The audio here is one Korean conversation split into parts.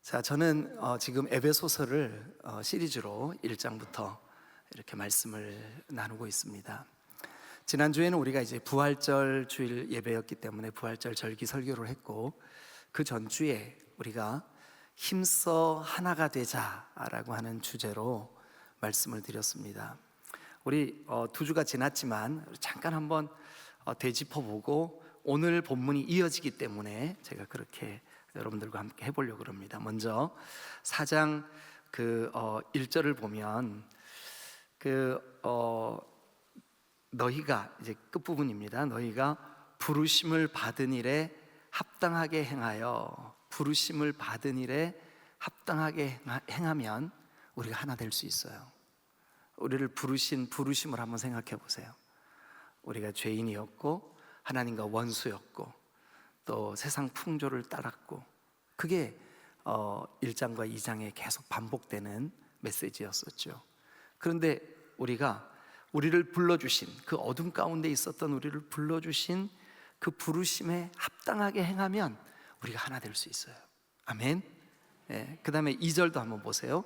자, 저는 지금 에베소서를 시리즈로 1장부터 이렇게 말씀을 나누고 있습니다. 지난주에는 우리가 이제 부활절 주일 예배였기 때문에 부활절 절기 설교를 했고, 그 전주에 우리가 힘써 하나가 되자라고 하는 주제로 말씀을 드렸습니다. 우리 두 주가 지났지만 잠깐 한번 되짚어보고 오늘 본문이 이어지기 때문에 제가 그렇게 여러분들과 함께 해보려고 합니다. 먼저 4장 1절을 보면 너희가, 이제 끝부분입니다. 너희가 부르심을 받은 일에 합당하게 행하여, 부르심을 받은 일에 합당하게 행하면 우리가 하나 될 수 있어요. 우리를 부르신 부르심을 한번 생각해 보세요. 우리가 죄인이었고 하나님과 원수였고 또 세상 풍조를 따랐고, 그게 1장과 2장에 계속 반복되는 메시지였었죠. 그런데 우리를 불러주신, 그 어둠 가운데 있었던 우리를 불러주신 그 부르심에 합당하게 행하면 우리가 하나 될 수 있어요. 아멘. 그 다음에 2절도 한번 보세요.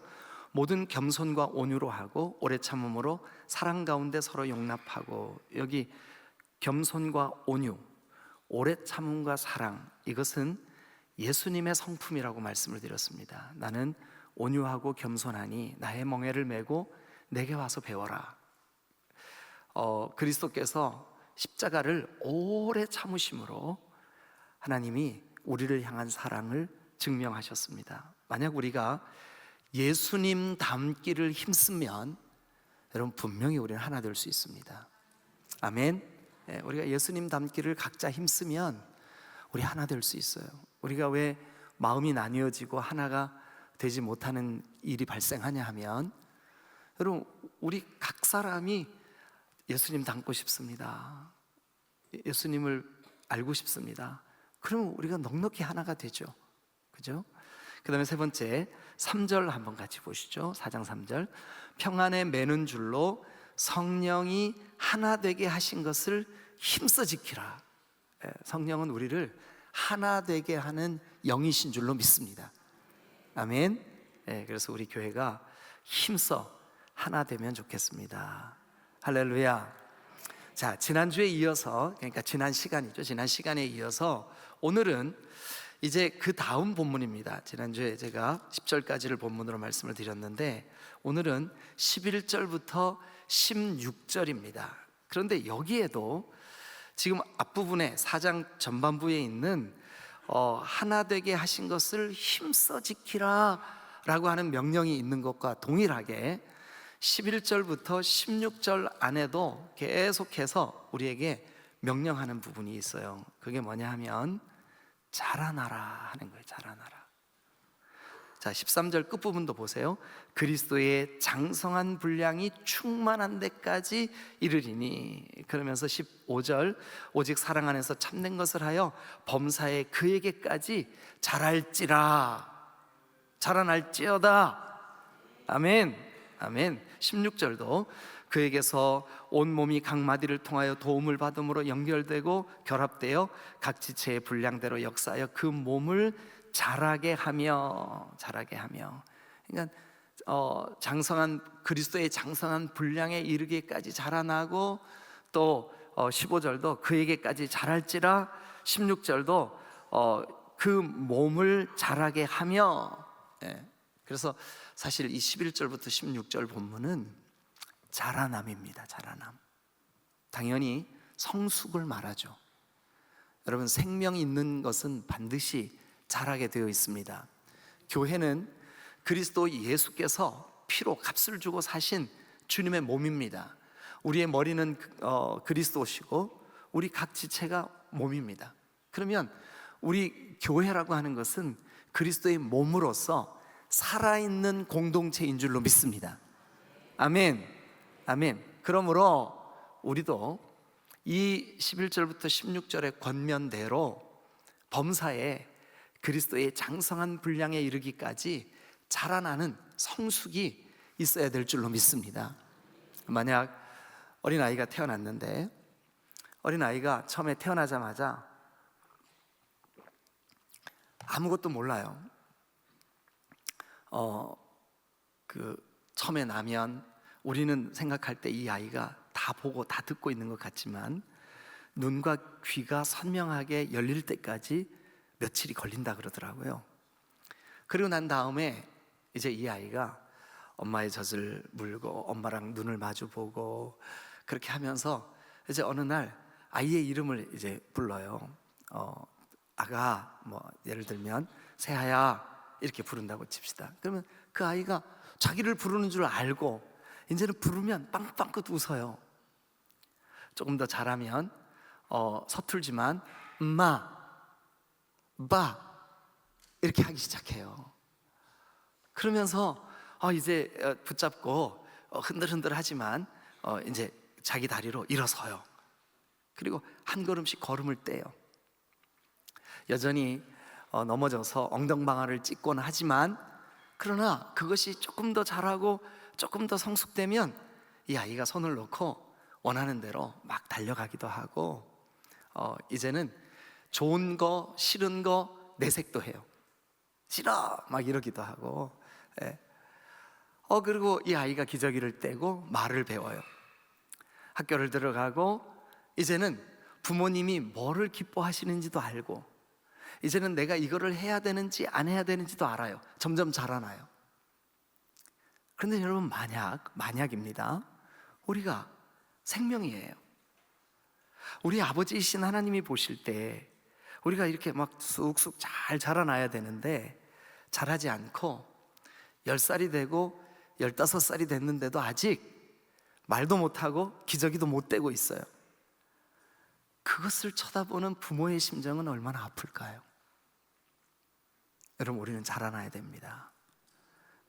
모든 겸손과 온유로 하고 오래 참음으로 사랑 가운데 서로 용납하고, 여기 겸손과 온유, 오래 참음과 사랑, 이것은 예수님의 성품이라고 말씀을 드렸습니다. 나는 온유하고 겸손하니 나의 멍에를 메고 내게 와서 배워라. 그리스도께서 십자가를 오래 참으심으로 하나님이 우리를 향한 사랑을 증명하셨습니다. 만약 우리가 예수님 닮기를 힘쓰면 여러분, 분명히 우리는 하나 될 수 있습니다. 아멘. 우리가 예수님 닮기를 각자 힘쓰면 우리 하나 될 수 있어요. 우리가 왜 마음이 나뉘어지고 하나가 되지 못하는 일이 발생하냐 하면, 여러분, 우리 각 사람이 예수님 닮고 싶습니다. 예수님을 알고 싶습니다. 그러면 우리가 넉넉히 하나가 되죠. 그죠? 그 다음에 세 번째 3절 한번 같이 보시죠. 4장 3절. 평안에 매는 줄로 성령이 하나 되게 하신 것을 힘써 지키라. 성령은 우리를 하나 되게 하는 영이신 줄로 믿습니다. 아멘. 그래서 우리 교회가 힘써 하나 되면 좋겠습니다. 할렐루야. 자, 지난주에 이어서, 그러니까 지난 시간에 이어서 오늘은 이제 그 다음 본문입니다. 지난주에 제가 10절까지를 본문으로 말씀을 드렸는데, 오늘은 11절부터 16절입니다. 그런데 여기에도 지금 앞부분에 4장 전반부에 있는 하나 되게 하신 것을 힘써 지키라 라고 하는 명령이 있는 것과 동일하게 11절부터 16절 안에도 계속해서 우리에게 명령하는 부분이 있어요. 그게 뭐냐 하면 자라나라 하는 거예요. 자라나라. 자, 13절 끝부분도 보세요. 그리스도의 장성한 분량이 충만한 데까지 이르리니. 그러면서 15절, 오직 사랑 안에서 참된 것을 하여 범사에 그에게까지 자라날지어다. 아멘. 아멘. 16절도 그에게서 온 몸이 각 마디를 통하여 도움을 받음으로 연결되고 결합되어 각 지체의 분량대로 역사하여 그 몸을 자라게 하며. 그러니까 그리스도의 장성한 분량에 이르기까지 자라나고, 또 15절도 그에게까지 자랄지라, 16절도 그 몸을 자라게 하며. 그래서 사실 이 11절부터 16절 본문은 자라남입니다. 자라남. 당연히 성숙을 말하죠. 여러분, 생명이 있는 것은 반드시 자라게 되어 있습니다. 교회는 그리스도 예수께서 피로 값을 주고 사신 주님의 몸입니다. 우리의 머리는 그리스도시고 우리 각 지체가 몸입니다. 그러면 우리 교회라고 하는 것은 그리스도의 몸으로서 살아있는 공동체인 줄로 믿습니다. 아멘. 아멘. 그러므로 우리도 이 11절부터 16절의 권면대로 범사에 그리스도의 장성한 분량에 이르기까지 자라나는 성숙이 있어야 될 줄로 믿습니다. 만약 어린아이가 태어났는데, 어린아이가 처음에 태어나자마자 아무것도 몰라요. 그 처음에 나면 우리는 생각할 때 이 아이가 다 보고 다 듣고 있는 것 같지만 눈과 귀가 선명하게 열릴 때까지 며칠이 걸린다 그러더라고요. 그리고 난 다음에 이제 이 아이가 엄마의 젖을 물고 엄마랑 눈을 마주 보고 그렇게 하면서 이제 어느 날 아이의 이름을 이제 불러요. 아가, 뭐 예를 들면 세아야 이렇게 부른다고 칩시다. 그러면 그 아이가 자기를 부르는 줄 알고 이제는 부르면 빵빵긋 웃어요. 조금 더 잘하면 서툴지만 마, 바 이렇게 하기 시작해요. 그러면서 이제 붙잡고 흔들흔들 하지만 이제 자기 다리로 일어서요. 그리고 한 걸음씩 걸음을 떼요. 여전히 넘어져서 엉덩방아를 찢곤 하지만 그러나 그것이 조금 더 잘하고 조금 더 성숙되면 이 아이가 손을 놓고 원하는 대로 막 달려가기도 하고 이제는 좋은 거 싫은 거 내색도 해요. 싫어 막 이러기도 하고 그리고 이 아이가 기저귀를 떼고 말을 배워요. 학교를 들어가고 이제는 부모님이 뭐를 기뻐하시는지도 알고 이제는 내가 이거를 해야 되는지 안 해야 되는지도 알아요. 점점 자라나요. 그런데 여러분 만약입니다. 우리가 생명이에요. 우리 아버지이신 하나님이 보실 때 우리가 이렇게 막 쑥쑥 잘 자라나야 되는데 자라지 않고 10살이 되고 15살이 됐는데도 아직 말도 못하고 기저귀도 못 떼고 있어요. 그것을 쳐다보는 부모의 심정은 얼마나 아플까요? 여러분 우리는 자라나야 됩니다.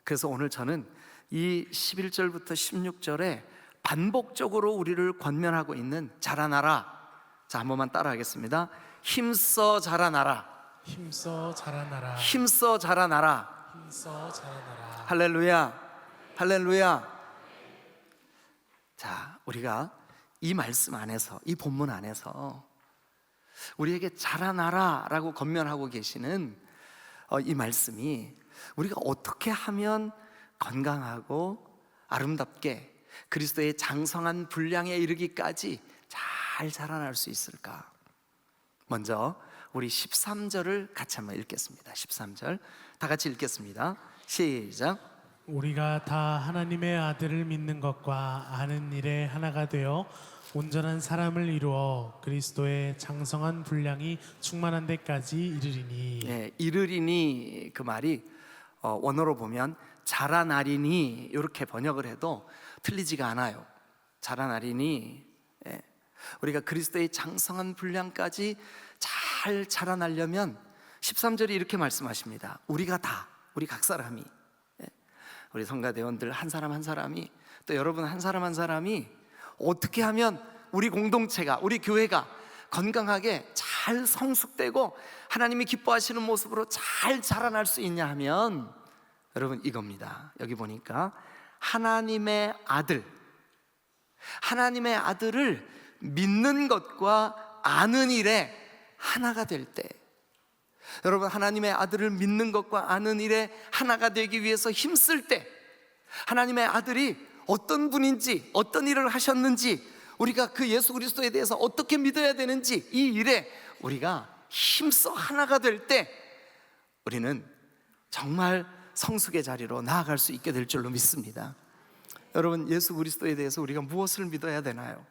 그래서 오늘 저는 이 11절부터 16절에 반복적으로 우리를 권면하고 있는 자라나라. 자, 한 번만 따라 하겠습니다. 힘써 자라나라. 힘써 자라나라. 힘써 자라나라. 힘써 자라나라. 할렐루야. 할렐루야. 자, 우리가 이 말씀 안에서, 이 본문 안에서 우리에게 자라나라라고 권면하고 계시는 이 말씀이 우리가 어떻게 하면 건강하고 아름답게 그리스도의 장성한 분량에 이르기까지 잘 자라날 수 있을까? 먼저 우리 13절을 같이 한번 읽겠습니다. 13절 다 같이 읽겠습니다. 시작. 우리가 다 하나님의 아들을 믿는 것과 아는 일에 하나가 되어 온전한 사람을 이루어 그리스도의 장성한 분량이 충만한 데까지 이르리니. 네, 이르리니 그 말이 원어로 보면 자라나리니 이렇게 번역을 해도 틀리지가 않아요. 자라나리니 우리가 그리스도의 장성한 분량까지 잘 자라나려면 13절이 이렇게 말씀하십니다. 우리가 다, 우리 각 사람이, 우리 성가대원들 한 사람 한 사람이, 또 여러분 한 사람 한 사람이 어떻게 하면 우리 공동체가, 우리 교회가 건강하게 잘 성숙되고 하나님이 기뻐하시는 모습으로 잘 자라날 수 있냐 하면 여러분 이겁니다. 여기 보니까 하나님의 아들, 하나님의 아들을 믿는 것과 아는 일에 하나가 될 때, 여러분 하나님의 아들을 믿는 것과 아는 일에 하나가 되기 위해서 힘쓸 때, 하나님의 아들이 어떤 분인지 어떤 일을 하셨는지 우리가 그 예수 그리스도에 대해서 어떻게 믿어야 되는지 이 일에 우리가 힘써 하나가 될 때 우리는 정말 성숙의 자리로 나아갈 수 있게 될 줄로 믿습니다. 여러분 예수 그리스도에 대해서 우리가 무엇을 믿어야 되나요?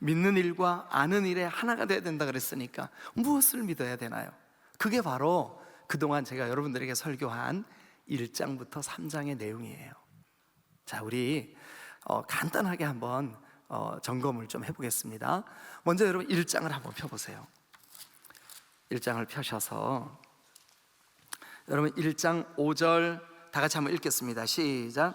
믿는 일과 아는 일에 하나가 되어야 된다 그랬으니까 무엇을 믿어야 되나요? 그게 바로 그동안 제가 여러분들에게 설교한 1장부터 3장의 내용이에요. 자, 우리 간단하게 한번 점검을 좀 해보겠습니다. 먼저 여러분 1장을 한번 펴보세요. 1장을 펴셔서 여러분 1장 5절 다 같이 한번 읽겠습니다. 시작.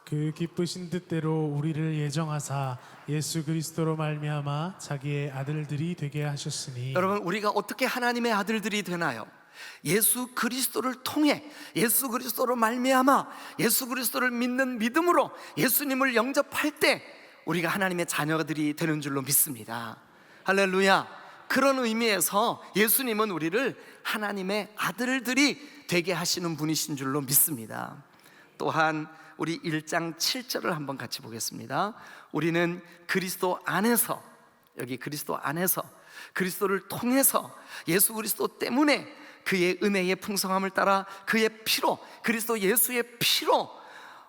그 기쁘신 뜻대로 우리를 예정하사 예수 그리스도로 말미암아 자기의 아들들이 되게 하셨으니. 여러분 우리가 어떻게 하나님의 아들들이 되나요? 예수 그리스도를 통해, 예수 그리스도로 말미암아 예수 그리스도를 믿는 믿음으로 예수님을 영접할 때 우리가 하나님의 자녀들이 되는 줄로 믿습니다. 할렐루야. 그런 의미에서 예수님은 우리를 하나님의 아들들이 되게 하시는 분이신 줄로 믿습니다. 또한 우리 1장 7절을 한번 같이 보겠습니다. 우리는 그리스도 안에서, 여기 그리스도 안에서, 그리스도를 통해서, 예수 그리스도 때문에 그의 은혜의 풍성함을 따라 그의 피로, 그리스도 예수의 피로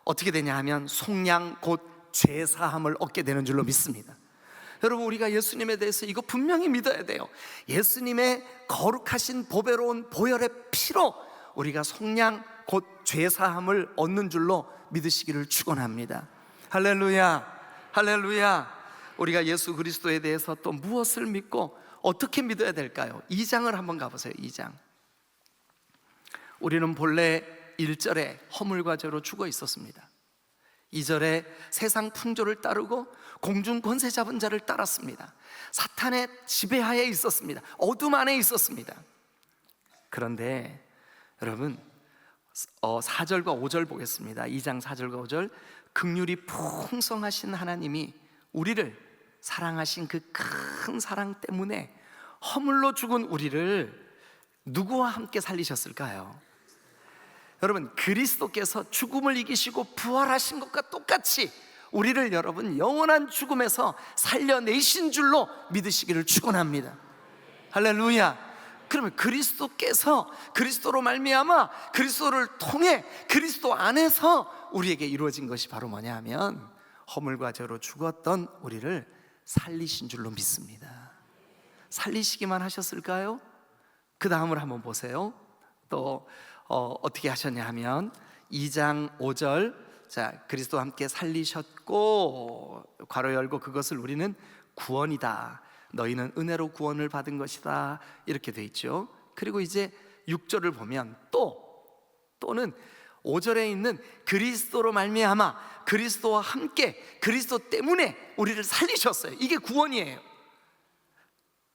어떻게 되냐 하면 속량 곧 죄사함을 얻게 되는 줄로 믿습니다. 여러분, 우리가 예수님에 대해서 이거 분명히 믿어야 돼요. 예수님의 거룩하신 보배로운 보혈의 피로 우리가 속량 곧 죄사함을 얻는 줄로 믿으시기를 축원합니다. 할렐루야, 할렐루야. 우리가 예수 그리스도에 대해서 또 무엇을 믿고 어떻게 믿어야 될까요? 2장을 한번 가보세요. 2장. 우리는 본래 1절에 허물과 죄로 죽어 있었습니다. 2절에 세상 풍조를 따르고 공중 권세 잡은 자를 따랐습니다. 사탄의 지배하에 있었습니다. 어둠 안에 있었습니다. 그런데 여러분, 4절과 5절 보겠습니다. 2장 4절과 5절. 긍휼이 풍성하신 하나님이 우리를 사랑하신 그 큰 사랑 때문에 허물로 죽은 우리를 누구와 함께 살리셨을까요? 여러분, 그리스도께서 죽음을 이기시고 부활하신 것과 똑같이 우리를 여러분 영원한 죽음에서 살려내신 줄로 믿으시기를 축원합니다. 할렐루야. 그러면 그리스도께서, 그리스도로 말미암아 그리스도를 통해 그리스도 안에서 우리에게 이루어진 것이 바로 뭐냐 하면 허물과 죄로 죽었던 우리를 살리신 줄로 믿습니다. 살리시기만 하셨을까요? 그 다음을 한번 보세요. 또 어떻게 하셨냐 하면 2장 5절, 자, 그리스도와 함께 살리셨고 괄호 열고 그것을 우리는 구원이다, 너희는 은혜로 구원을 받은 것이다, 이렇게 돼 있죠. 그리고 이제 6절을 보면 또는 5절에 있는 그리스도로 말미암아 그리스도와 함께 그리스도 때문에 우리를 살리셨어요. 이게 구원이에요.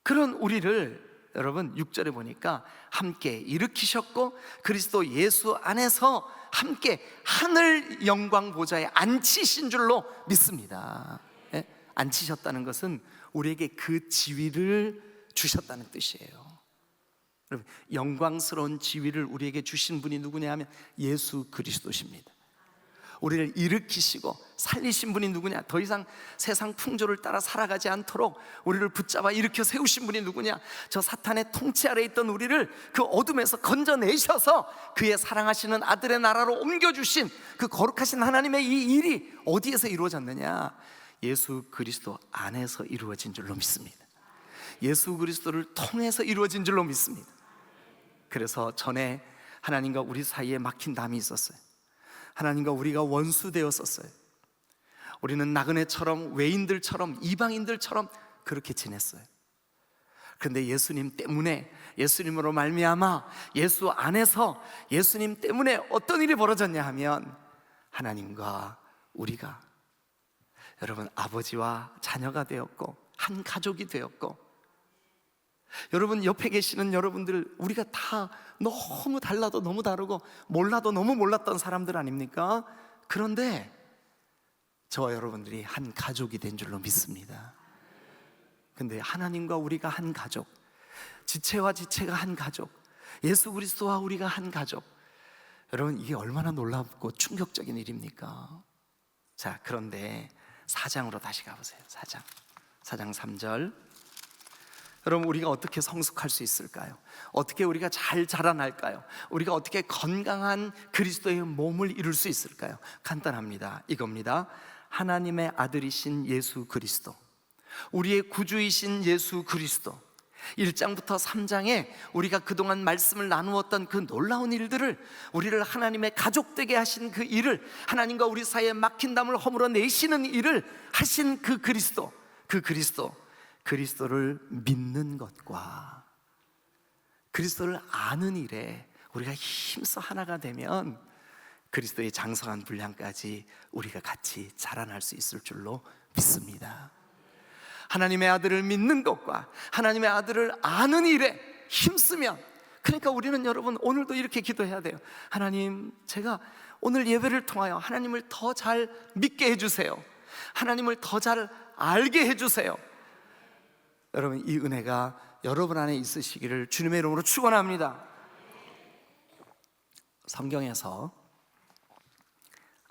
그런 우리를 여러분 6절에 보니까 함께 일으키셨고 그리스도 예수 안에서 함께 하늘 영광 보좌에 앉히신 줄로 믿습니다. 예? 앉히셨다는 것은 우리에게 그 지위를 주셨다는 뜻이에요. 여러분, 영광스러운 지위를 우리에게 주신 분이 누구냐 하면 예수 그리스도십니다. 우리를 일으키시고 살리신 분이 누구냐? 더 이상 세상 풍조를 따라 살아가지 않도록 우리를 붙잡아 일으켜 세우신 분이 누구냐? 저 사탄의 통치 아래 있던 우리를 그 어둠에서 건져내셔서 그의 사랑하시는 아들의 나라로 옮겨주신 그 거룩하신 하나님의 이 일이 어디에서 이루어졌느냐? 예수 그리스도 안에서 이루어진 줄로 믿습니다. 예수 그리스도를 통해서 이루어진 줄로 믿습니다. 그래서 전에 하나님과 우리 사이에 막힌 담이 있었어요. 하나님과 우리가 원수되었었어요. 우리는 나그네처럼, 외인들처럼, 이방인들처럼 그렇게 지냈어요. 그런데 예수님 때문에, 예수님으로 말미암아 예수 안에서 예수님 때문에 어떤 일이 벌어졌냐 하면 하나님과 우리가 여러분 아버지와 자녀가 되었고 한 가족이 되었고, 여러분 옆에 계시는 여러분들 우리가 다 너무 달라도 너무 다르고 몰라도 너무 몰랐던 사람들 아닙니까? 그런데 저와 여러분들이 한 가족이 된 줄로 믿습니다. 근데 하나님과 우리가 한 가족, 지체와 지체가 한 가족, 예수 그리스도와 우리가 한 가족, 여러분 이게 얼마나 놀랍고 충격적인 일입니까? 자, 그런데 4장으로 다시 가보세요. 4장 3절. 여러분, 우리가 어떻게 성숙할 수 있을까요? 어떻게 우리가 잘 자라날까요? 우리가 어떻게 건강한 그리스도의 몸을 이룰 수 있을까요? 간단합니다. 이겁니다. 하나님의 아들이신 예수 그리스도, 우리의 구주이신 예수 그리스도, 1장부터 3장에 우리가 그동안 말씀을 나누었던 그 놀라운 일들을, 우리를 하나님의 가족 되게 하신 그 일을, 하나님과 우리 사이에 막힌 담을 허물어 내시는 일을 하신 그 그리스도, 그리스도를 믿는 것과 그리스도를 아는 일에 우리가 힘써 하나가 되면 그리스도의 장성한 분량까지 우리가 같이 자라날 수 있을 줄로 믿습니다. 하나님의 아들을 믿는 것과 하나님의 아들을 아는 일에 힘쓰면, 그러니까 우리는 여러분 오늘도 이렇게 기도해야 돼요. 하나님, 제가 오늘 예배를 통하여 하나님을 더 잘 믿게 해주세요. 하나님을 더 잘 알게 해주세요. 여러분, 이 은혜가 여러분 안에 있으시기를 주님의 이름으로 축원합니다. 성경에서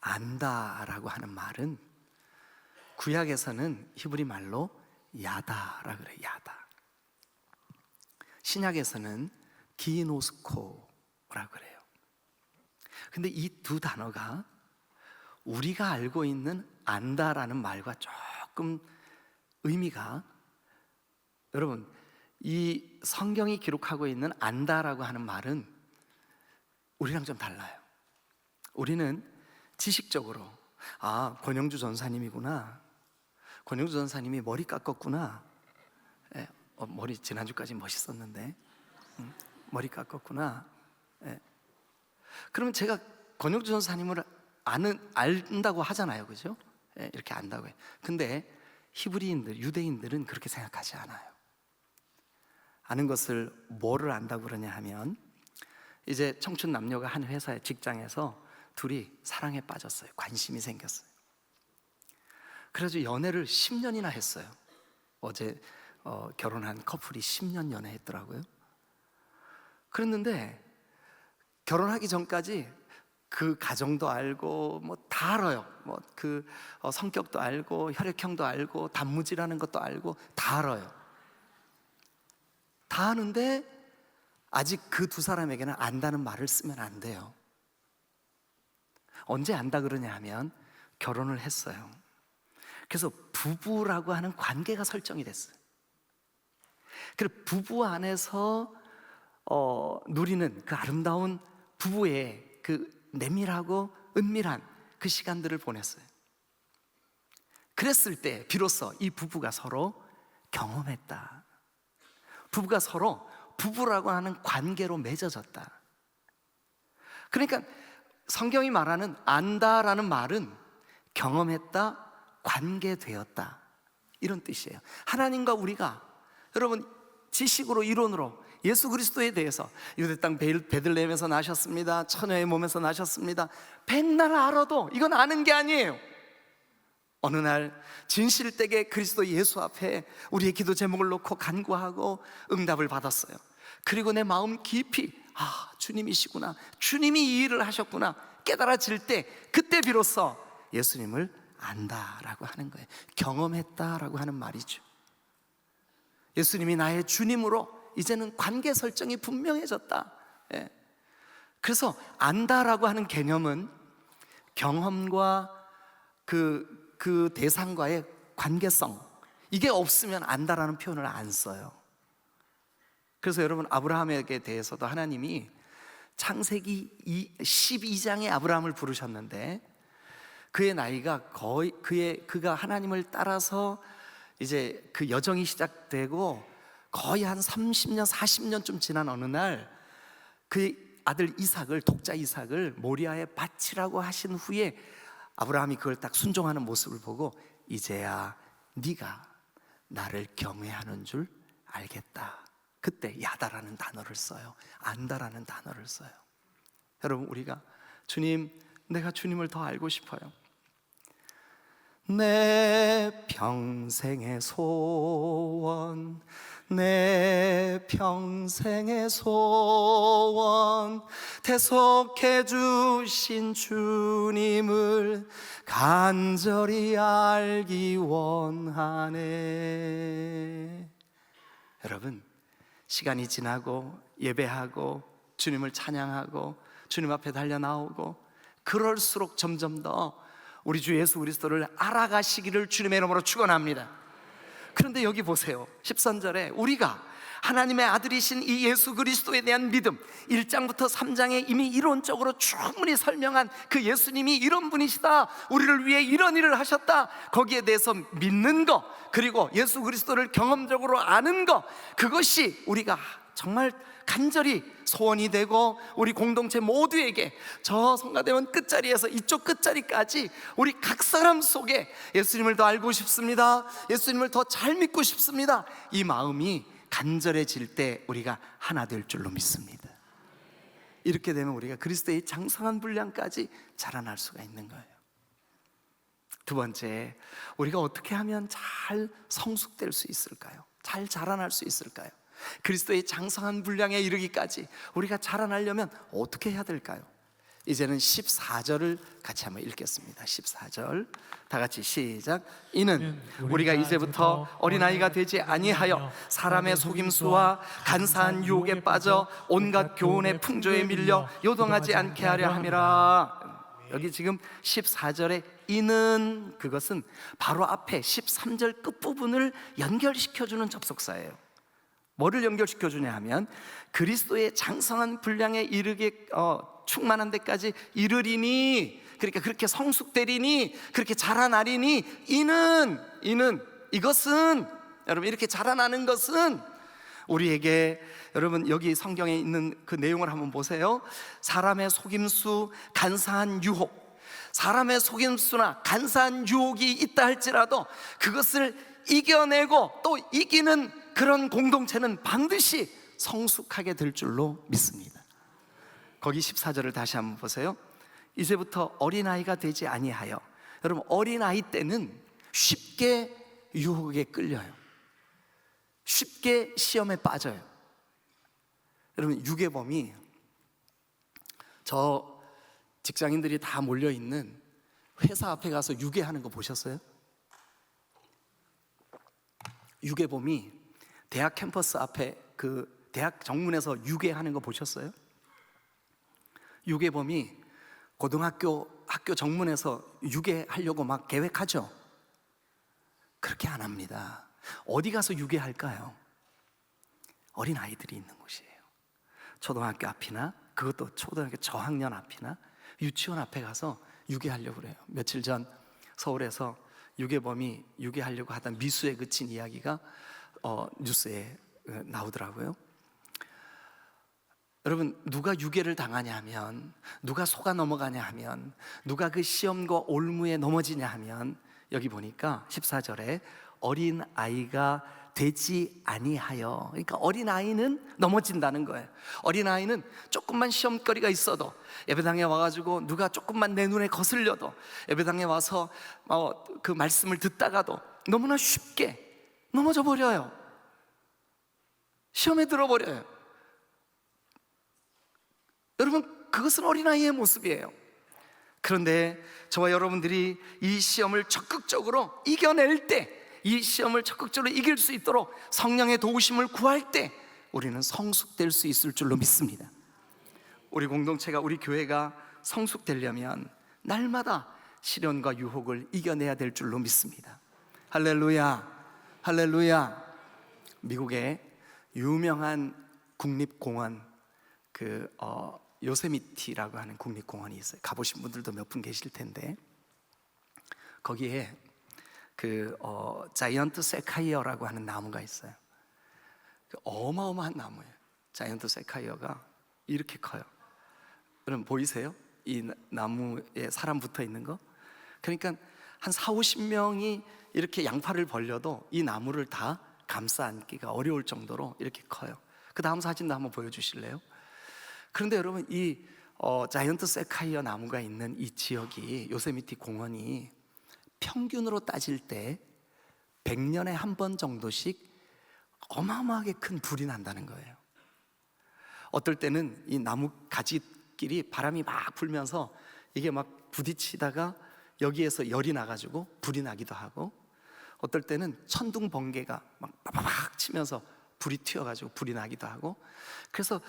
안다라고 하는 말은 구약에서는 히브리 말로 야다라 그래요. 야다. 신약에서는 기노스코라 그래요. 근데 이 두 단어가 우리가 알고 있는 안다라는 말과 조금 의미가, 여러분, 이 성경이 기록하고 있는 안다라고 하는 말은 우리랑 좀 달라요. 우리는 지식적으로 권영주 전사님이구나, 권영주 전사님이 머리 깎았구나, 머리 지난주까지 멋있었는데 머리 깎았구나. 그러면 제가 권영주 전사님을 안다고 하잖아요, 그죠? 이렇게 안다고 해요. 근데 히브리인들, 유대인들은 그렇게 생각하지 않아요. 아는 것을 뭐를 안다고 그러냐 하면, 이제 청춘 남녀가 한 회사의 직장에서 둘이 사랑에 빠졌어요. 관심이 생겼어요. 그래서 연애를 10년이나 했어요. 어제 결혼한 커플이 10년 연애했더라고요. 그랬는데 결혼하기 전까지 그 가정도 알고 뭐 다 알아요. 뭐 그 성격도 알고 혈액형도 알고 단무지라는 것도 알고 다 알아요. 다 아는데 아직 그 두 사람에게는 안다는 말을 쓰면 안 돼요. 언제 안다 그러냐 하면 결혼을 했어요. 그래서 부부라고 하는 관계가 설정이 됐어요. 그래서 부부 안에서 누리는 그 아름다운 부부의 그 내밀하고 은밀한 그 시간들을 보냈어요. 그랬을 때 비로소 이 부부가 서로 경험했다. 부부가 서로 부부라고 하는 관계로 맺어졌다. 그러니까 성경이 말하는 안다라는 말은 경험했다, 관계되었다, 이런 뜻이에요. 하나님과 우리가, 여러분, 지식으로 이론으로 예수 그리스도에 대해서 유대 땅 베들레헴에서 나셨습니다, 처녀의 몸에서 나셨습니다, 백날 알아도 이건 아는 게 아니에요. 어느 날 진실되게 그리스도 예수 앞에 우리의 기도 제목을 놓고 간구하고 응답을 받았어요. 그리고 내 마음 깊이 주님이시구나, 주님이 이 일을 하셨구나 깨달아질 때, 그때 비로소 예수님을 안다라고 하는 거예요. 경험했다라고 하는 말이죠. 예수님이 나의 주님으로 이제는 관계 설정이 분명해졌다. 그래서 안다라고 하는 개념은 경험과 그 대상과의 관계성, 이게 없으면 안다라는 표현을 안 써요. 그래서 여러분, 아브라함에게 대해서도 하나님이 창세기 12장에 아브라함을 부르셨는데, 그의 나이가 거의 그가 하나님을 따라서 이제 그 여정이 시작되고 거의 한 30년, 40년쯤 지난 어느 날 그의 아들 이삭을, 독자 이삭을 모리아에 바치라고 하신 후에 아브라함이 그걸 딱 순종하는 모습을 보고, 이제야 네가 나를 경외하는 줄 알겠다. 그때 야다라는 단어를 써요. 안다라는 단어를 써요. 여러분, 우리가 주님, 내가 주님을 더 알고 싶어요. 내 평생의 소원, 내 평생의 소원, 대속해 주신 주님을 간절히 알기 원하네. 여러분, 시간이 지나고 예배하고 주님을 찬양하고 주님 앞에 달려 나오고 그럴수록 점점 더 우리 주 예수 그리스도를 알아가시기를 주님의 이름으로 축원합니다. 그런데 여기 보세요. 13절에 우리가 하나님의 아들이신 이 예수 그리스도에 대한 믿음, 1장부터 3장에 이미 이론적으로 충분히 설명한 그 예수님이 이런 분이시다, 우리를 위해 이런 일을 하셨다, 거기에 대해서 믿는 거, 그리고 예수 그리스도를 경험적으로 아는 거, 그것이 우리가 정말 간절히 소원이 되고 우리 공동체 모두에게 저 성가대원 끝자리에서 이쪽 끝자리까지 우리 각 사람 속에 예수님을 더 알고 싶습니다, 예수님을 더 잘 믿고 싶습니다, 이 마음이 간절해질 때 우리가 하나 될 줄로 믿습니다. 이렇게 되면 우리가 그리스도의 장성한 분량까지 자라날 수가 있는 거예요. 두 번째, 우리가 어떻게 하면 잘 성숙될 수 있을까요? 잘 자라날 수 있을까요? 그리스도의 장성한 분량에 이르기까지 우리가 자라나려면 어떻게 해야 될까요? 이제는 14절을 같이 한번 읽겠습니다. 14절 다 같이 시작. 이는 우리가 이제부터 어린아이가 되지 아니하여 사람의 속임수와 간사한 유혹에 빠져 온갖 교훈의 풍조에 밀려 요동하지 않게 하려 함이라. 여기 지금 14절에 이는, 그것은 바로 앞에 13절 끝부분을 연결시켜주는 접속사예요. 뭐를 연결시켜주냐 하면 그리스도의 장성한 분량에 이르게 충만한 데까지 이르리니, 그러니까 그렇게 성숙되리니, 그렇게 자라나리니, 이것은 여러분, 이렇게 자라나는 것은 우리에게, 여러분 여기 성경에 있는 그 내용을 한번 보세요. 사람의 속임수, 간사한 유혹, 사람의 속임수나 간사한 유혹이 있다 할지라도 그것을 이겨내고 또 이기는 그런 공동체는 반드시 성숙하게 될 줄로 믿습니다. 거기 14절을 다시 한번 보세요. 이제부터 어린아이가 되지 아니하여. 여러분, 어린아이 때는 쉽게 유혹에 끌려요. 쉽게 시험에 빠져요. 여러분, 유괴범이, 저 직장인들이 다 몰려있는 회사 앞에 가서 유괴하는 거 보셨어요? 유괴범이 대학 캠퍼스 앞에 그 대학 정문에서 유괴하는 거 보셨어요? 유괴범이 고등학교 학교 정문에서 유괴하려고 막 계획하죠? 그렇게 안 합니다. 어디 가서 유괴할까요? 어린 아이들이 있는 곳이에요. 초등학교 앞이나, 그것도 초등학교 저학년 앞이나 유치원 앞에 가서 유괴하려고 그래요. 며칠 전 서울에서 유괴범이 유괴하려고 하던 미수에 그친 이야기가 뉴스에 나오더라고요. 여러분, 누가 유괴를 당하냐 하면, 누가 속아 넘어가냐 하면, 누가 그 시험과 올무에 넘어지냐 하면, 여기 보니까 14절에 어린아이가 되지 아니하여. 그러니까 어린아이는 넘어진다는 거예요. 어린아이는 조금만 시험거리가 있어도, 예배당에 와가지고 누가 조금만 내 눈에 거슬려도, 예배당에 와서 그 말씀을 듣다가도 너무나 쉽게 넘어져 버려요. 시험에 들어버려요. 여러분, 그것은 어린아이의 모습이에요. 그런데 저와 여러분들이 이 시험을 적극적으로 이겨낼 때, 이 시험을 적극적으로 이길 수 있도록 성령의 도우심을 구할 때 우리는 성숙될 수 있을 줄로 믿습니다. 우리 공동체가, 우리 교회가 성숙되려면 날마다 시련과 유혹을 이겨내야 될 줄로 믿습니다. 할렐루야, 할렐루야. 미국의 유명한 국립공원, 요세미티라고 하는 국립공원이 있어요. 가보신 분들도 몇 분 계실 텐데, 거기에 자이언트 세카이어라고 하는 나무가 있어요. 어마어마한 나무예요. 자이언트 세카이어가 이렇게 커요. 여러분 보이세요? 이 나무에 사람 붙어 있는 거? 그러니까 한 40-50명이 이렇게 양팔을 벌려도 이 나무를 다 감싸 안기가 어려울 정도로 이렇게 커요. 그 다음 사진도 한번 보여주실래요? 그런데 여러분, 이 자이언트 세카이어 나무가 있는 이 지역이, 요세미티 공원이 평균으로 따질 때 100년에 한 번 정도씩 어마어마하게 큰 불이 난다는 거예요. 어떨 때는 이 나무 가지끼리 바람이 막 불면서 이게 막 부딪히다가 여기에서 열이 나가지고 불이 나기도 하고, 어떨 때는 천둥 번개가 막 빠바박 치면서 불이 튀어가지고 불이 나기도 하고. 그래서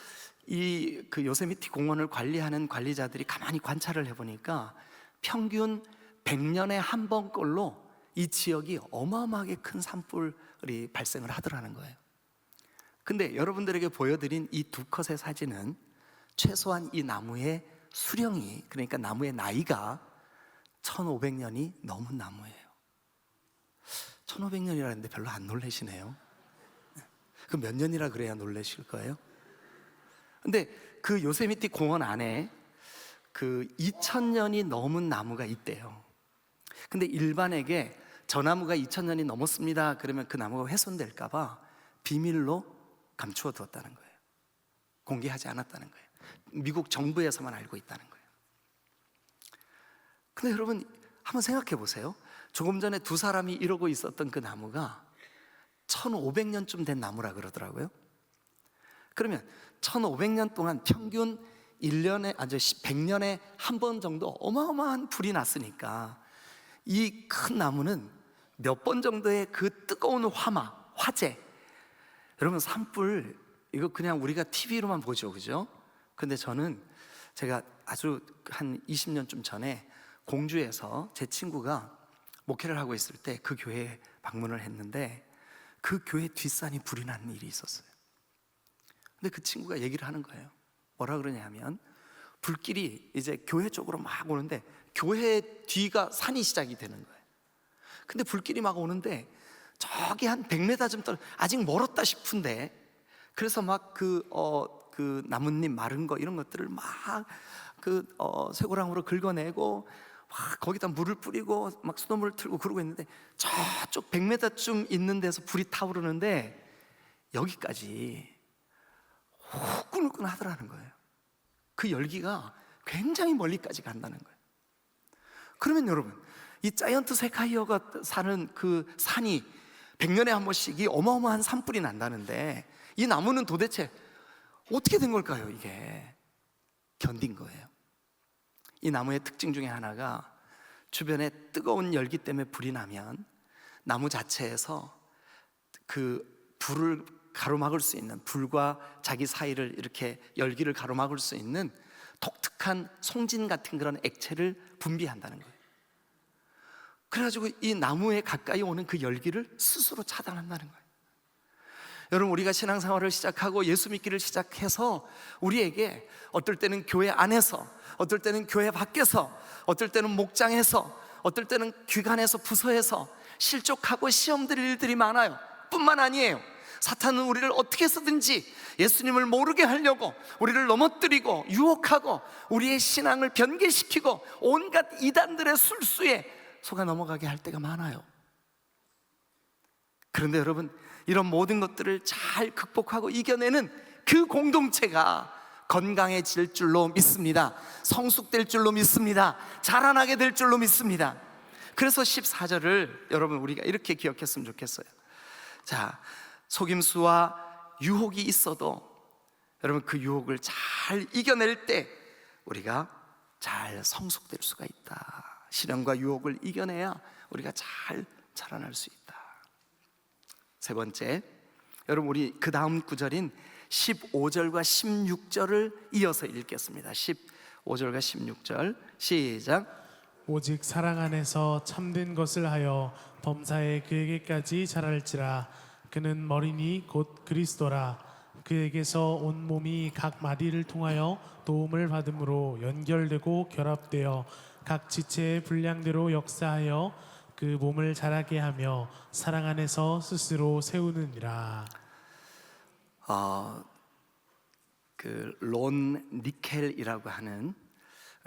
그 요세미티 공원을 관리하는 관리자들이 가만히 관찰을 해보니까 평균 100년에 한 번꼴로 이 지역이 어마어마하게 큰 산불이 발생을 하더라는 거예요. 근데 여러분들에게 보여드린 이 두 컷의 사진은 최소한 이 나무의 수령이, 그러니까 나무의 나이가 1500년이 넘은 나무예요. 1500년이라는데 별로 안 놀라시네요. 그 몇 년이라 그래야 놀라실 거예요? 근데 그 요세미티 공원 안에 2000년이 넘은 나무가 있대요. 근데 일반에게 저 나무가 2000년이 넘었습니다 그러면 그 나무가 훼손될까 봐 비밀로 감추어 두었다는 거예요. 공개하지 않았다는 거예요. 미국 정부에서만 알고 있다는 거예요. 근데 여러분 한번 생각해 보세요. 조금 전에 두 사람이 이러고 있었던 그 나무가 1500년쯤 된 나무라 그러더라고요. 그러면 1500년 동안 평균 1년에 아주 100년에 한 번 정도 어마어마한 불이 났으니까 이 큰 나무는 몇 번 정도의 그 뜨거운 화재, 여러분 산불 이거 그냥 우리가 TV로만 보죠, 그죠? 근데 제가 아주 한 20년쯤 전에 공주에서 제 친구가 목회를 하고 있을 때 그 교회에 방문을 했는데 그 교회 뒷산이 불이 난 일이 있었어요. 근데 그 친구가 얘기를 하는 거예요. 뭐라 그러냐면 불길이 이제 교회 쪽으로 막 오는데 교회 뒤가 산이 시작이 되는 거예요. 근데 불길이 막 오는데 저기 한 100m쯤 아직 멀었다 싶은데, 그래서 막 그 나뭇잎 마른 거 이런 것들을 막 쇠고랑으로 긁어내고 막 거기다 물을 뿌리고 막 수돗물을 틀고 그러고 있는데 저쪽 100m쯤 있는 데서 불이 타오르는데 여기까지 후끈후끈 하더라는 거예요. 그 열기가 굉장히 멀리까지 간다는 거예요. 그러면 여러분, 이 자이언트 세카이어가 사는 그 산이 100년에 한 번씩이 어마어마한 산불이 난다는데 이 나무는 도대체 어떻게 된 걸까요? 이게 견딘 거예요. 이 나무의 특징 중에 하나가 주변에 뜨거운 열기 때문에 불이 나면 나무 자체에서 그 불을 가로막을 수 있는, 불과 자기 사이를 이렇게 열기를 가로막을 수 있는 독특한 송진 같은 그런 액체를 분비한다는 거예요. 그래가지고 이 나무에 가까이 오는 그 열기를 스스로 차단한다는 거예요. 여러분, 우리가 신앙생활을 시작하고 예수 믿기를 시작해서 우리에게 어떨 때는 교회 안에서, 어떨 때는 교회 밖에서, 어떨 때는 목장에서, 어떨 때는 기관에서, 부서에서 실족하고 시험 드릴 일들이 많아요. 뿐만 아니에요, 사탄은 우리를 어떻게 해서든지 예수님을 모르게 하려고 우리를 넘어뜨리고 유혹하고 우리의 신앙을 변개시키고 온갖 이단들의 술수에 속아 넘어가게 할 때가 많아요. 그런데 여러분, 이런 모든 것들을 잘 극복하고 이겨내는 그 공동체가 건강해질 줄로 믿습니다. 성숙될 줄로 믿습니다. 자라나게 될 줄로 믿습니다. 그래서 14절을 여러분 우리가 이렇게 기억했으면 좋겠어요. 자, 속임수와 유혹이 있어도 여러분 그 유혹을 잘 이겨낼 때 우리가 잘 성숙될 수가 있다. 시련과 유혹을 이겨내야 우리가 잘 자라날 수 있다. 세 번째, 여러분 우리 그 다음 구절인 15절과 16절을 이어서 읽겠습니다. 15절과 16절 시작. 오직 사랑 안에서 참된 것을 하여 범사에 그에게까지 자랄지라. 그는 머리니 곧 그리스도라. 그에게서 온 몸이 각 마디를 통하여 도움을 받음으로 연결되고 결합되어 각 지체의 분량대로 역사하여 그 몸을 자라게 하며 사랑 안에서 스스로 세우느니라. 그 론 니켈이라고 하는,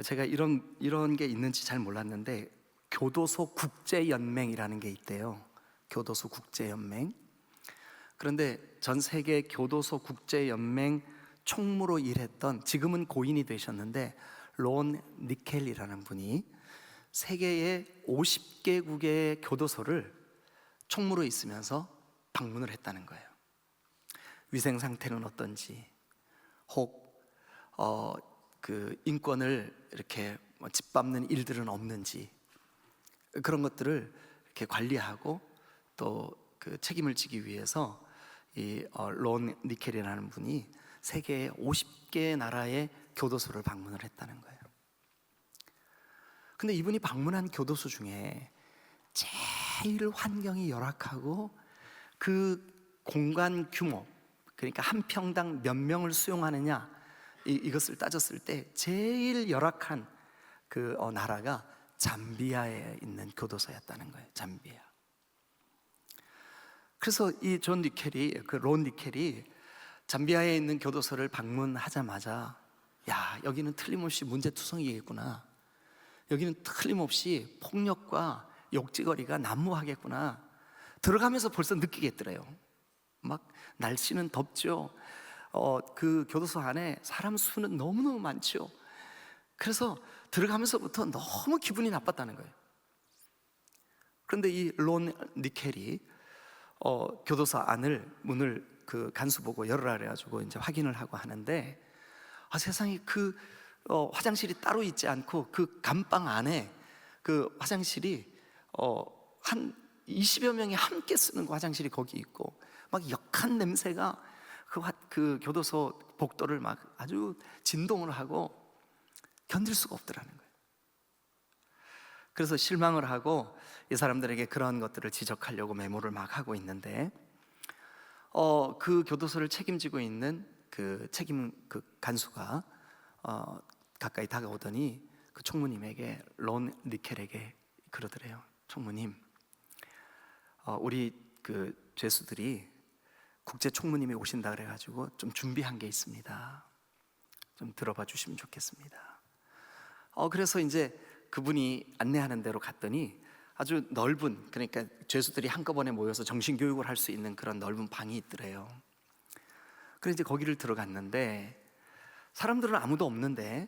제가 이런 게 있는지 잘 몰랐는데 교도소 국제연맹이라는 게 있대요. 교도소 국제연맹. 그런데 전 세계 교도소 국제연맹 총무로 일했던, 지금은 고인이 되셨는데 론 니켈이라는 분이 세계의 50개국의 교도소를 총무로 있으면서 방문을 했다는 거예요. 위생 상태는 어떤지, 혹 그 인권을 이렇게 짓밟는 일들은 없는지, 그런 것들을 이렇게 관리하고 또 그 책임을 지기 위해서 이 론 니켈이라는 분이 세계의 50개 나라의 교도소를 방문을 했다는 거예요. 근데 이분이 방문한 교도소 중에 제일 환경이 열악하고 그 공간 규모, 그러니까 한 평당 몇 명을 수용하느냐, 이것을 따졌을 때 제일 열악한 그 나라가 잠비아에 있는 교도소였다는 거예요. 잠비아. 그래서 이 론 니켈이 잠비아에 있는 교도소를 방문하자마자, 야, 여기는 틀림없이 문제투성이겠구나, 여기는 틀림없이 폭력과 욕지거리가 난무하겠구나, 들어가면서 벌써 느끼겠더래요. 막 날씨는 덥죠. 그 교도소 안에 사람 수는 너무너무 많죠. 그래서 들어가면서부터 너무 기분이 나빴다는 거예요. 그런데 이 론 니켈이 교도소 문을 그 간수보고 열으라 그래가지고 이제 확인을 하고 하는데 세상에 화장실이 따로 있지 않고 그 감방 안에 그 화장실이 한 20여 명이 함께 쓰는 그 화장실이 거기 있고, 막 역한 냄새가 그 교도소 복도를 막 아주 진동을 하고 견딜 수가 없더라는 거예요. 그래서 실망을 하고 이 사람들에게 그런 것들을 지적하려고 메모를 막 하고 있는데, 그 교도소를 책임지고 있는 그 간수가 가까이 다가오더니 그 총무님에게, 론 니켈에게 그러더래요. 총무님, 우리 그 죄수들이 국제 총무님이 오신다 그래가지고 좀 준비한 게 있습니다. 좀 들어봐 주시면 좋겠습니다. 그래서 이제 그분이 안내하는 대로 갔더니 아주 넓은, 그러니까 죄수들이 한꺼번에 모여서 정신교육을 할 수 있는 그런 넓은 방이 있더래요. 그래서 이제 거기를 들어갔는데 사람들은 아무도 없는데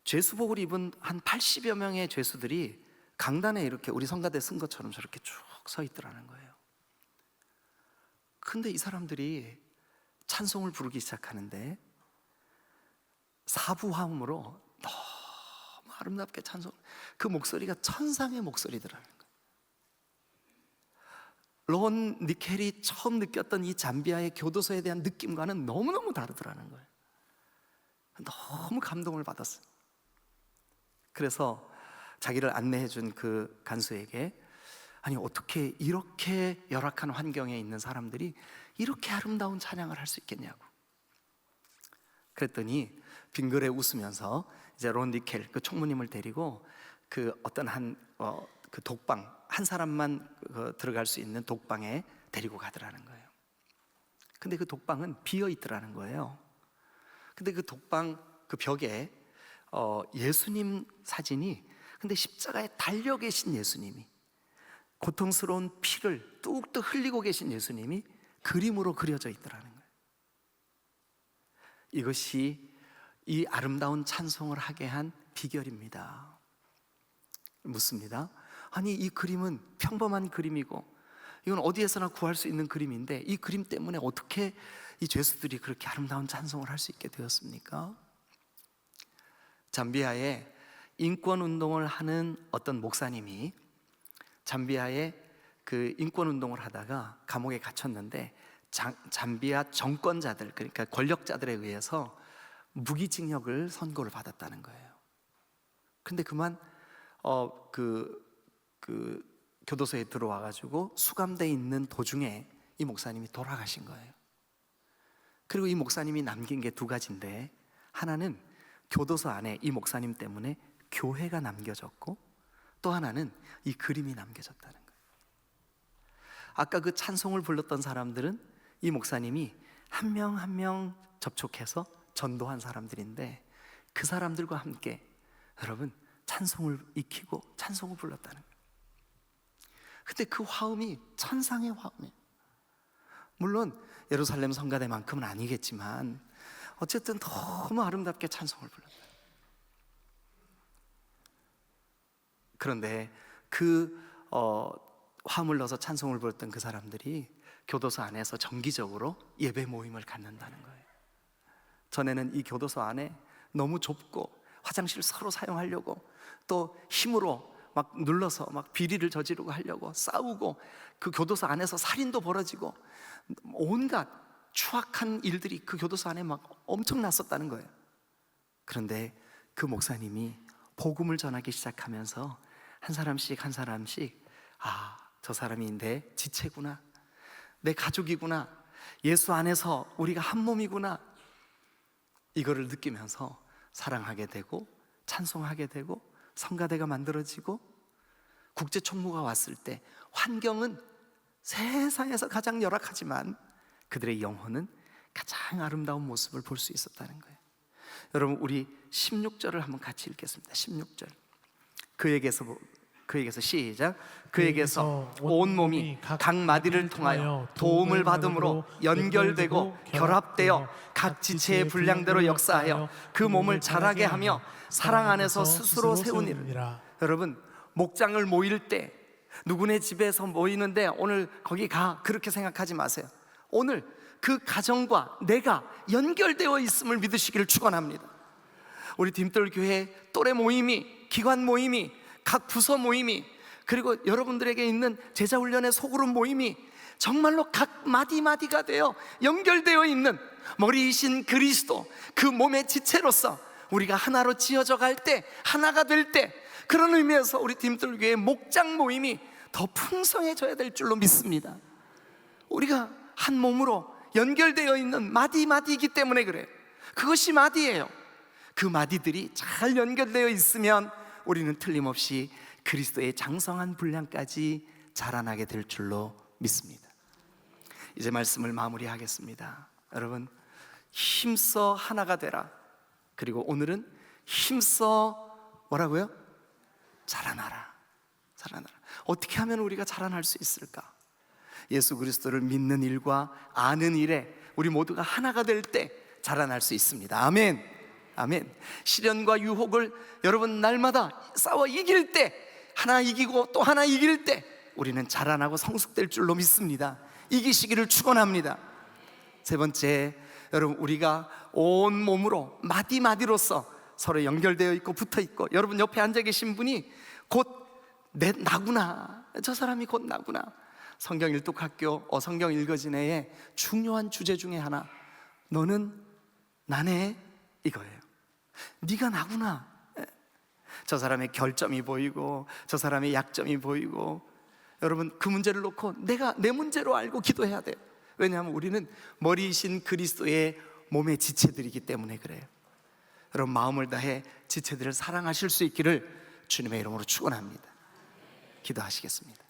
죄수복을 입은 한 80여 명의 죄수들이 강단에 이렇게 우리 성가대 쓴 것처럼 저렇게 쭉 서 있더라는 거예요. 근데 이 사람들이 찬송을 부르기 시작하는데 사부화음으로 너무 아름답게 찬송, 그 목소리가 천상의 목소리더라는 거예요. 론 니켈이 처음 느꼈던 이 잠비아의 교도소에 대한 느낌과는 너무너무 다르더라는 거예요. 너무 감동을 받았어요. 그래서 자기를 안내해 준 그 간수에게, 아니 어떻게 이렇게 열악한 환경에 있는 사람들이 이렇게 아름다운 찬양을 할 수 있겠냐고. 그랬더니 빙그레 웃으면서 이제 론 니켈 그 총무님을 데리고 그 어떤 그 독방, 한 사람만 들어갈 수 있는 독방에 데리고 가더라는 거예요. 근데 그 독방은 비어 있더라는 거예요. 근데 그 독방 그 벽에 예수님 사진이, 근데 십자가에 달려 계신 예수님이, 고통스러운 피를 뚝뚝 흘리고 계신 예수님이 그림으로 그려져 있더라는 거예요. 이것이 이 아름다운 찬송을 하게 한 비결입니다. 묻습니다. 아니 이 그림은 평범한 그림이고 이건 어디에서나 구할 수 있는 그림인데 이 그림 때문에 어떻게 이 죄수들이 그렇게 아름다운 찬송을 할 수 있게 되었습니까? 잠비아에 인권운동을 하는 어떤 목사님이 잠비아에 그 인권운동을 하다가 감옥에 gat혔는데 잠비아 정권자들, 그러니까 권력자들에 의해서 무기징역을 선고를 받았다는 거예요. 근데 그만 그 교도소에 들어와 가지고 수감돼 있는 도중에 이 목사님이 돌아가신 거예요. 그리고 이 목사님이 남긴 게 두 가지인데, 하나는 교도소 안에 이 목사님 때문에 교회가 남겨졌고, 또 하나는 이 그림이 남겨졌다는 거예요. 아까 그 찬송을 불렀던 사람들은 이 목사님이 한 명 한 명 접촉해서 전도한 사람들인데, 그 사람들과 함께 여러분 찬송을 익히고 찬송을 불렀다는 거예요. 근데 그 화음이 천상의 화음이에요. 물론 예루살렘 성가대만큼은 아니겠지만 어쨌든 너무 아름답게 찬송을 불렀다. 그런데 그 화음을 넣어서 찬송을 불렀던 그 사람들이 교도소 안에서 정기적으로 예배 모임을 갖는다는 거예요. 전에는 이 교도소 안에 너무 좁고 화장실 서로 사용하려고 또 힘으로 막 눌러서 막 비리를 저지르고 하려고 싸우고, 그 교도소 안에서 살인도 벌어지고 온갖 추악한 일들이 그 교도소 안에 막 엄청 났었다는 거예요. 그런데 그 목사님이 복음을 전하기 시작하면서 한 사람씩 한 사람씩, 저 사람이 내 지체구나, 내 가족이구나, 예수 안에서 우리가 한 몸이구나, 이거를 느끼면서 사랑하게 되고 찬송하게 되고 성가대가 만들어지고, 국제총무가 왔을 때 환경은 세상에서 가장 열악하지만 그들의 영혼은 가장 아름다운 모습을 볼 수 있었다는 거예요. 여러분, 우리 16절을 한번 같이 읽겠습니다. 16절. 그에게서 시작. 그에게서 온 몸이 각 마디를 통하여 도움을 받음으로 연결되고 결합되어 각 지체의 분량대로 역사하여 그 몸을 자라게 하며 사랑 안에서 스스로 세우니라. 여러분, 목장을 모일 때 누구네 집에서 모이는데 오늘 거기 가, 그렇게 생각하지 마세요. 오늘 그 가정과 내가 연결되어 있음을 믿으시기를 축원합니다. 우리 딤돌교회 또래 모임이, 기관 모임이, 각 부서 모임이, 그리고 여러분들에게 있는 제자훈련의 소그룹 모임이 정말로 각 마디마디가 되어 연결되어 있는 머리이신 그리스도, 그 몸의 지체로서 우리가 하나로 지어져 갈 때, 하나가 될 때, 그런 의미에서 우리 딤돌교회 목장 모임이 더 풍성해져야 될 줄로 믿습니다. 우리가 한 몸으로 연결되어 있는 마디마디이기 때문에 그래요. 그것이 마디예요. 그 마디들이 잘 연결되어 있으면 우리는 틀림없이 그리스도의 장성한 분량까지 자라나게 될 줄로 믿습니다. 이제 말씀을 마무리하겠습니다. 여러분, 힘써 하나가 되라. 그리고 오늘은 힘써 뭐라고요? 자라나라. 자라나라. 어떻게 하면 우리가 자라날 수 있을까? 예수 그리스도를 믿는 일과 아는 일에 우리 모두가 하나가 될 때 자라날 수 있습니다. 아멘. 아멘. 시련과 유혹을 여러분 날마다 싸워 이길 때, 하나 이기고 또 하나 이길 때 우리는 자라나고 성숙될 줄로 믿습니다. 이기시기를 축원합니다. 세 번째, 여러분, 우리가 온 몸으로 마디마디로서 서로 연결되어 있고 붙어 있고, 여러분 옆에 앉아 계신 분이 곧 나구나, 저 사람이 곧 나구나. 성경 일독학교 성경 읽어지네의 중요한 주제 중에 하나, 너는 나네, 이거예요. 네가 나구나. 저 사람의 결점이 보이고 저 사람의 약점이 보이고, 여러분 그 문제를 놓고 내가 내 문제로 알고 기도해야 돼요. 왜냐하면 우리는 머리이신 그리스도의 몸의 지체들이기 때문에 그래요. 여러분, 마음을 다해 지체들을 사랑하실 수 있기를 주님의 이름으로 축원합니다. 기도하시겠습니다.